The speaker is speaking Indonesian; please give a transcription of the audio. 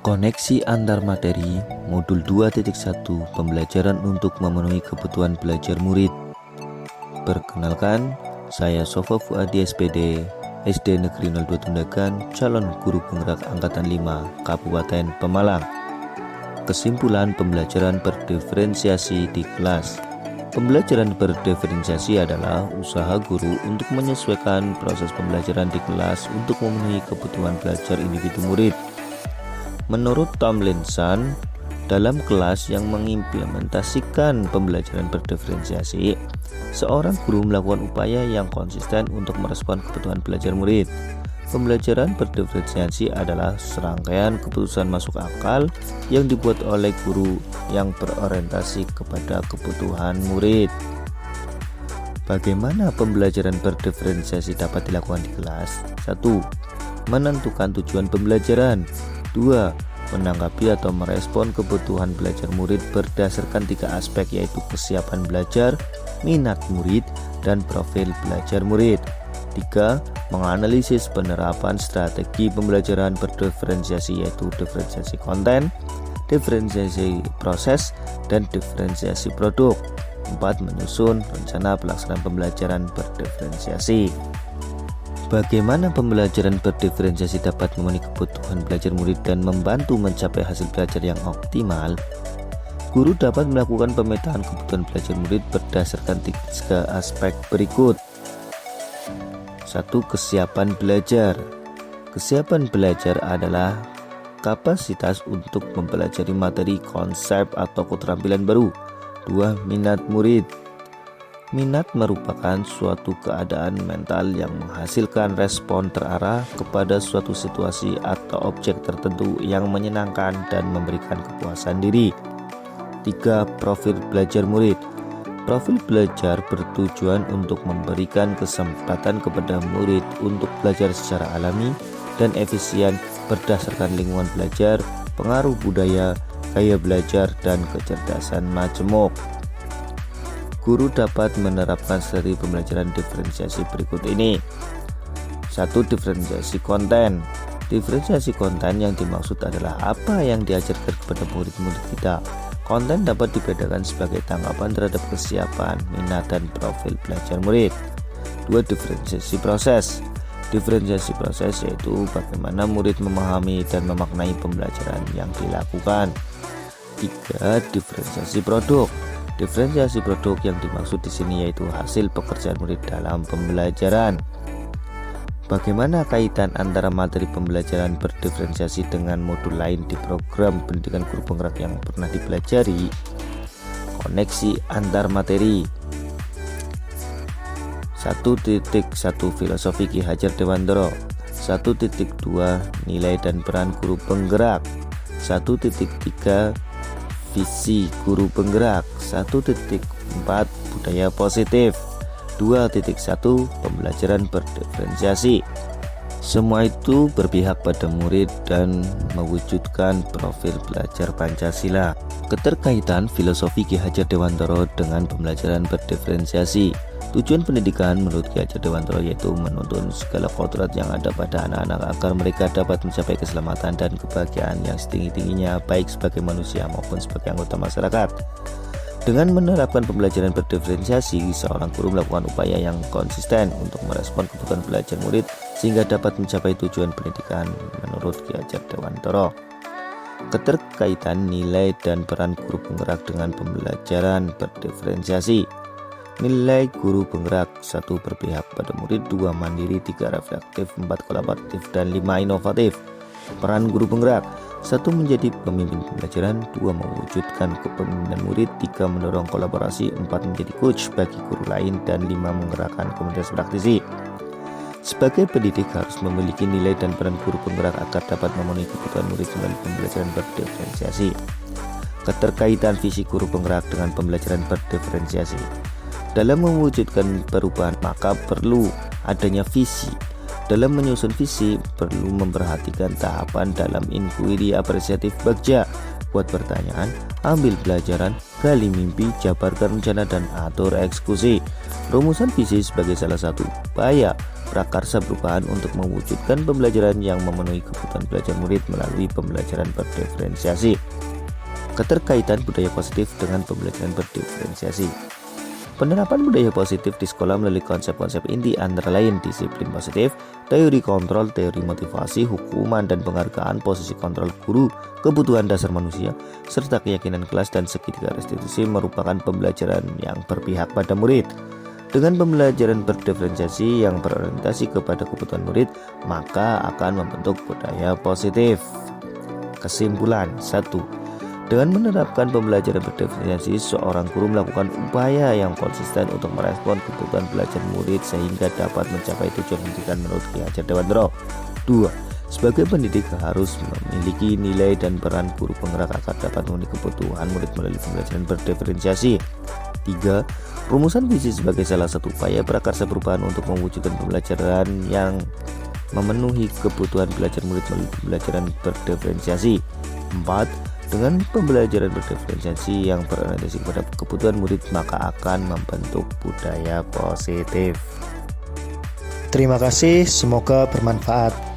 Koneksi antar materi modul 2.1 pembelajaran untuk memenuhi kebutuhan belajar murid. Perkenalkan, saya Sofa Fuadi SPD, SD Negeri 02 Tundagan, calon guru penggerak angkatan 5 Kabupaten Pemalang. Kesimpulan pembelajaran berdiferensiasi di kelas. Pembelajaran berdiferensiasi adalah usaha guru untuk menyesuaikan proses pembelajaran di kelas untuk memenuhi kebutuhan belajar individu murid. Menurut Tomlinson, dalam kelas yang mengimplementasikan pembelajaran berdiferensiasi, seorang guru melakukan upaya yang konsisten untuk merespon kebutuhan belajar murid. Pembelajaran berdiferensiasi adalah serangkaian keputusan masuk akal yang dibuat oleh guru yang berorientasi kepada kebutuhan murid. Bagaimana pembelajaran berdiferensiasi dapat dilakukan di kelas? 1. Menentukan tujuan pembelajaran. 2. Menanggapi atau merespon kebutuhan belajar murid berdasarkan 3 aspek, yaitu kesiapan belajar, minat murid, dan profil belajar murid. 3. Menganalisis penerapan strategi pembelajaran berdiferensiasi, yaitu diferensiasi konten, diferensiasi proses, dan diferensiasi produk. 4. Menyusun rencana pelaksanaan pembelajaran berdiferensiasi. Bagaimana pembelajaran berdiferensiasi dapat memenuhi kebutuhan belajar murid dan membantu mencapai hasil belajar yang optimal? Guru dapat melakukan pemetaan kebutuhan belajar murid berdasarkan 3 aspek berikut. 1. Kesiapan belajar. Kesiapan belajar adalah kapasitas untuk mempelajari materi, konsep, atau keterampilan baru. 2. Minat murid. Minat merupakan suatu keadaan mental yang menghasilkan respon terarah kepada suatu situasi atau objek tertentu yang menyenangkan dan memberikan kepuasan diri. 3. Profil belajar murid. Profil belajar bertujuan untuk memberikan kesempatan kepada murid untuk belajar secara alami dan efisien berdasarkan lingkungan belajar, pengaruh budaya, gaya belajar, dan kecerdasan majemuk. Guru dapat menerapkan strategi pembelajaran diferensiasi berikut ini. 1. Diferensiasi konten. Diferensiasi konten yang dimaksud adalah apa yang diajarkan kepada murid-murid kita. Konten dapat dibedakan sebagai tanggapan terhadap kesiapan, minat, dan profil belajar murid. 2. Diferensiasi proses. Diferensiasi proses yaitu bagaimana murid memahami dan memaknai pembelajaran yang dilakukan. 3. Diferensiasi produk. Diferensiasi produk yang dimaksud di sini yaitu hasil pekerjaan murid dalam pembelajaran. Bagaimana kaitan antara materi pembelajaran berdiferensiasi dengan modul lain di program pendidikan guru penggerak yang pernah dipelajari? Koneksi antar materi. 1.1 Filosofi Ki Hajar Dewantara. 1.2 Nilai dan peran guru penggerak. 1.3 Visi guru penggerak. 1.4 Budaya positif. 2.1 Pembelajaran berdiferensiasi. Semua itu berpihak pada murid dan mewujudkan profil belajar Pancasila. Keterkaitan filosofi Ki Hajar Dewantara dengan pembelajaran berdiferensiasi. Tujuan pendidikan menurut Ki Hajar Dewantara yaitu menuntun segala kodrat yang ada pada anak-anak agar mereka dapat mencapai keselamatan dan kebahagiaan yang setinggi-tingginya, baik sebagai manusia maupun sebagai anggota masyarakat. Dengan menerapkan pembelajaran berdiferensiasi, seorang guru melakukan upaya yang konsisten untuk merespon kebutuhan belajar murid sehingga dapat mencapai tujuan pendidikan menurut Ki Hajar Dewantara. Keterkaitan nilai dan peran guru penggerak dengan pembelajaran berdiferensiasi. Nilai guru penggerak: 1. Berpihak pada murid, 2. Mandiri, 3. Reflektif, 4. Kolaboratif, dan 5. Inovatif. Peran guru penggerak: 1. Menjadi pemimpin pembelajaran, 2. Mewujudkan kepemimpinan murid, 3. Mendorong kolaborasi, 4. Menjadi coach bagi guru lain, dan 5. Menggerakkan komunitas praktisi. Sebagai pendidik harus memiliki nilai dan peran guru penggerak agar dapat memenuhi kebutuhan murid melalui pembelajaran berdiferensiasi. Keterkaitan visi guru penggerak dengan pembelajaran berdiferensiasi. Dalam mewujudkan perubahan maka perlu adanya visi. Dalam menyusun visi perlu memperhatikan tahapan dalam inquiry apresiatif bagja. Buat pertanyaan, ambil pelajaran, gali mimpi, jabarkan rencana, dan atur eksekusi. Rumusan visi sebagai salah satu upaya prakarsa perubahan untuk mewujudkan pembelajaran yang memenuhi kebutuhan belajar murid melalui pembelajaran berdiferensiasi. Keterkaitan budaya positif dengan pembelajaran berdiferensiasi. Penerapan budaya positif di sekolah melalui konsep-konsep inti antara lain disiplin positif, teori kontrol, teori motivasi, hukuman dan penghargaan, posisi kontrol guru, kebutuhan dasar manusia, serta keyakinan kelas dan segitiga restitusi merupakan pembelajaran yang berpihak pada murid. Dengan pembelajaran berdiferensiasi yang berorientasi kepada kebutuhan murid, maka akan membentuk budaya positif. Kesimpulan 1. Dengan menerapkan pembelajaran berdiferensiasi, seorang guru melakukan upaya yang konsisten untuk merespon kebutuhan belajar murid sehingga dapat mencapai tujuan pendidikan menurut Ki Hajar Dewantara. 2. Sebagai pendidik harus memiliki nilai dan peran guru penggerak agar dapat memenuhi kebutuhan murid melalui pembelajaran berdiferensiasi. 3. Rumusan visi sebagai salah satu upaya prakarsa perubahan untuk mewujudkan pembelajaran yang memenuhi kebutuhan belajar murid melalui pembelajaran berdiferensiasi. 4. Dengan pembelajaran berdiferensiasi yang berorientasi kepada kebutuhan murid, maka akan membentuk budaya positif. Terima kasih, semoga bermanfaat.